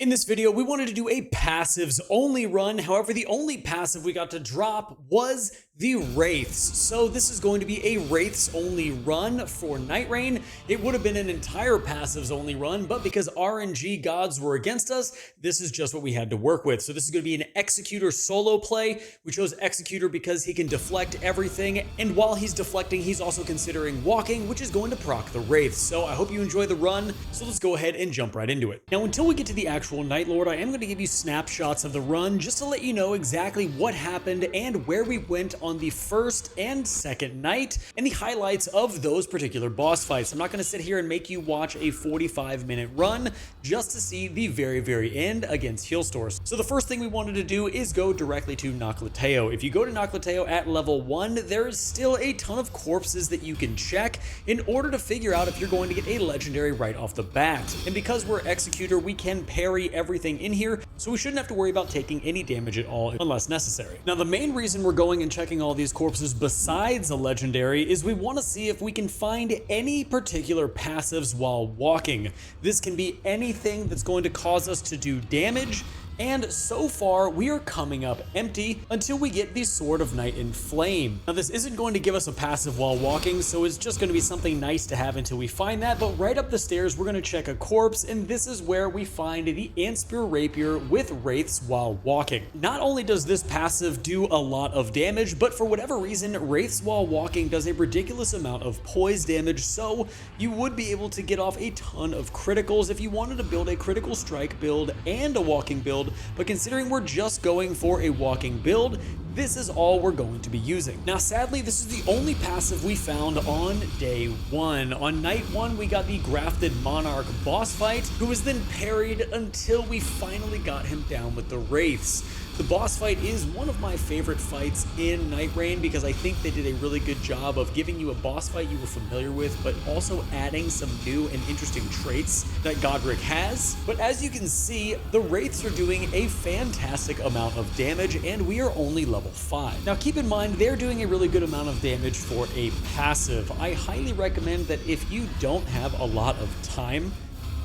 In this video, we wanted to do a passives only run. However, the only passive we got to drop was the Wraiths. So this is going to be a Wraiths only run for Nightreign. It would have been an entire passives only run, but because RNG gods were against us, this is just what we had to work with. So this is going to be an Executor solo play. We chose Executor because he can deflect everything. And while he's deflecting, he's also considering walking, which is going to proc the Wraiths. So I hope you enjoy the run. So let's go ahead and jump right into it. Now, until we get to the actual Night Lord, I am going to give you snapshots of the run just to let you know exactly what happened and where we went on the first and second night and the highlights of those particular boss fights. I'm not going to sit here and make you watch a 45-minute run just to see the very end against heal stores. So the first thing we wanted to do is go directly to Nokleteo. If you go to Nokleteo at level 1, there is still a ton of corpses that you can check in order to figure out if you're going to get a legendary right off the bat. And because we're Executor, we can parry everything in here, so we shouldn't have to worry about taking any damage at all unless necessary. Now, the main reason we're going and checking all these corpses besides a legendary is we want to see if we can find any particular passives while walking. This can be anything that's going to cause us to do damage, and so far we are coming up empty until we get the Sword of Night in Flame. Now, this isn't going to give us a passive while walking, so it's just going to be something nice to have until we find that. But right up the stairs, we're going to check a corpse, and this is where we find the Anspear Rapier with Wraiths while walking. Not only does this passive do a lot of damage, but for whatever reason, Wraiths while walking does a ridiculous amount of poise damage, so you would be able to get off a ton of criticals if you wanted to build a critical strike build and a walking build. But considering we're just going for a walking build, this is all we're going to be using. Now, sadly, this is the only passive we found on day 1. On night 1, we got the Grafted Monarch boss fight, who was then parried until we finally got him down with the Wraiths. The boss fight is one of my favorite fights in Nightreign because I think they did a really good job of giving you a boss fight you were familiar with, but also adding some new and interesting traits that Godric has. But as you can see, the Wraiths are doing a fantastic amount of damage, and we are only level 5. Now, keep in mind, they're doing a really good amount of damage for a passive. I highly recommend that if you don't have a lot of time,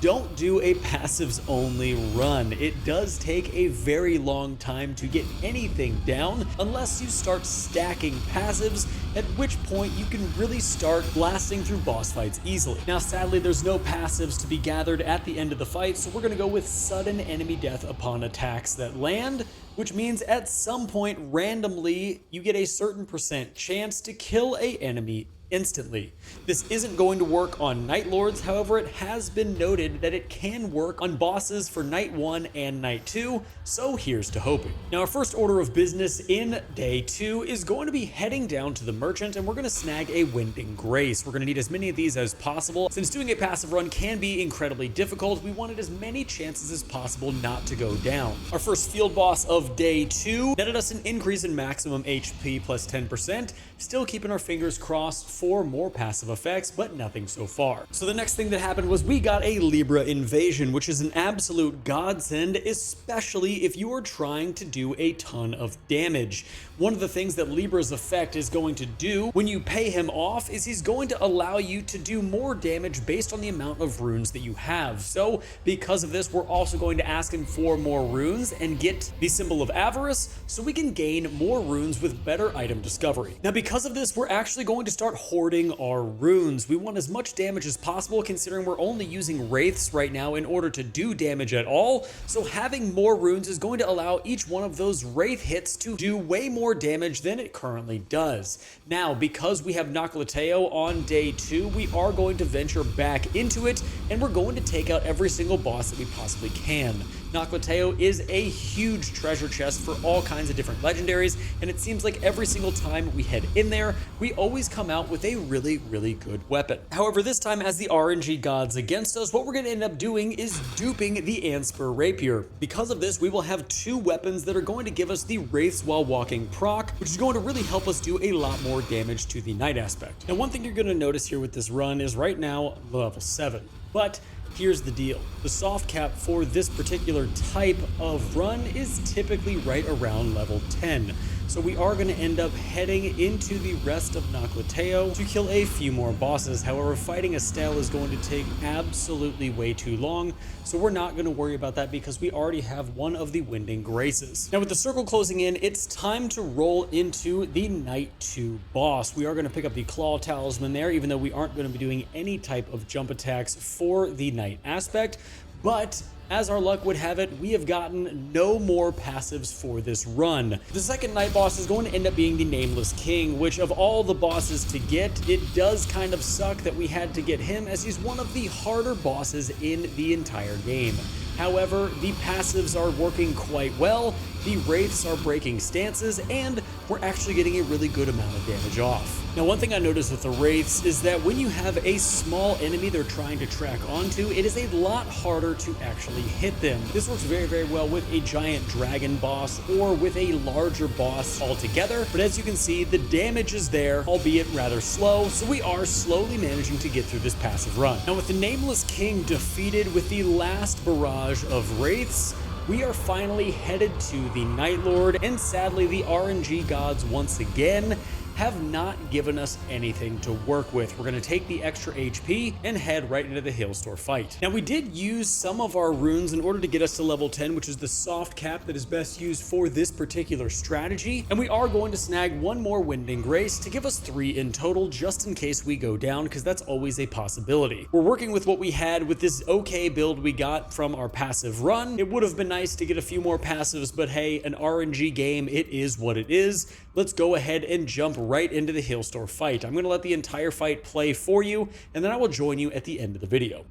don't do a passives only run. It does take a very long time to get anything down unless you start stacking passives, at which point you can really start blasting through boss fights easily. Now, sadly, there's no passives to be gathered at the end of the fight, so we're going to go with sudden enemy death upon attacks that land, which means at some point randomly you get a certain % chance to kill an enemy instantly. This isn't going to work on Night Lords, however, it has been noted that it can work on bosses for Night 1 and Night 2, so here's to hoping. Now, our first order of business in day 2 is going to be heading down to the merchant, and we're going to snag a Winding Grace. We're going to need as many of these as possible. Since doing a passive run can be incredibly difficult, we wanted as many chances as possible not to go down. Our first field boss of day 2 netted us an increase in maximum HP plus 10%, still keeping our fingers crossed for more passive effects, but nothing so far. So the next thing that happened was we got a Libra invasion, which is an absolute godsend, especially if you are trying to do a ton of damage. One of the things that Libra's effect is going to do when you pay him off is he's going to allow you to do more damage based on the amount of runes that you have. So because of this, we're also going to ask him for more runes and get the symbol of avarice so we can gain more runes with better item discovery. Now, because of this, we're actually going to start hoarding our runes. We want as much damage as possible, considering we're only using Wraiths right now in order to do damage at all. So having more runes is going to allow each one of those Wraith hits to do way more damage than it currently does. Now, because we have Nokleteo on day 2, we are going to venture back into it, and we're going to take out every single boss that we possibly can. Nokleteo is a huge treasure chest for all kinds of different legendaries, and it seems like every single time we head in there, we always come out with a really good weapon. However, this time, as the RNG gods against us, what we're going to end up doing is duping the Anspear Rapier. Because of this, we will have 2 weapons that are going to give us the Wraiths while walking proc, which is going to really help us do a lot more damage to the Night Aspect. Now, one thing you're going to notice here with this run is right now level 7, but here's the deal. The soft cap for this particular type of run is typically right around level 10. So we are going to end up heading into the rest of Nokleteo to kill a few more bosses. However, fighting Estelle is going to take absolutely way too long, so we're not going to worry about that because we already have one of the Winding Graces. Now with the circle closing in, it's time to roll into the Night 2 boss. We are going to pick up the Claw Talisman there, even though we aren't going to be doing any type of jump attacks for the Night Aspect, but as our luck would have it, we have gotten no more passives for this run. The second night boss is going to end up being the Nameless King, which of all the bosses to get, it does kind of suck that we had to get him, as he's one of the harder bosses in the entire game. However, the passives are working quite well, the Wraiths are breaking stances, and we're actually getting a really good amount of damage off. Now, one thing I noticed with the Wraiths is that when you have a small enemy they're trying to track onto, it is a lot harder to actually hit them. This works very, very well with a giant dragon boss or with a larger boss altogether, but as you can see, the damage is there, albeit rather slow, so we are slowly managing to get through this passive run. Now, with the Nameless King defeated with the last barrage of Wraiths, we are finally headed to the Night Lord, and sadly the RNG gods once again have not given us anything to work with. We're going to take the extra HP and head right into the Hailstorm fight. Now, we did use some of our runes in order to get us to level 10, which is the soft cap that is best used for this particular strategy, and we are going to snag one more Winding Grace to give us 3 in total, just in case we go down, because that's always a possibility. We're working with what we had with this okay build we got from our passive run. It would have been nice to get a few more passives, but hey, an RNG game, it is what it is. Let's go ahead and jump right into the Hailstorm fight. I'm going to let the entire fight play for you, and then I will join you at the end of the video.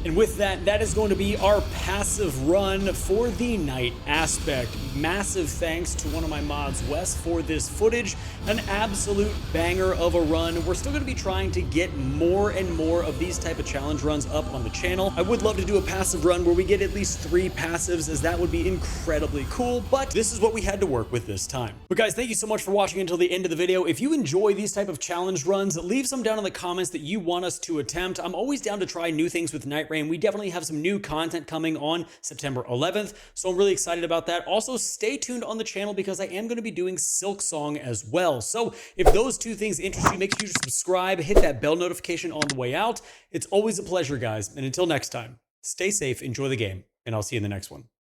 And with that, that is going to be our passive run for the Night Aspect. Massive thanks to one of my mods, Wes, for this footage. An absolute banger of a run. We're still going to be trying to get more and more of these type of challenge runs up on the channel. I would love to do a passive run where we get at least 3 passives, as that would be incredibly cool, but this is what we had to work with this time. But guys, thank you so much for watching until the end of the video. If you enjoy these type of challenge runs, leave some down in the comments that you want us to attempt. I'm always down to try new things with Nightreign. We definitely have some new content coming on September 11th, so I'm really excited about that. Also, stay tuned on the channel because I am going to be doing Silksong as well. So if those 2 things interest you, make sure you subscribe, hit that bell notification on the way out. It's always a pleasure, guys, and until next time, stay safe, enjoy the game, and I'll see you in the next one.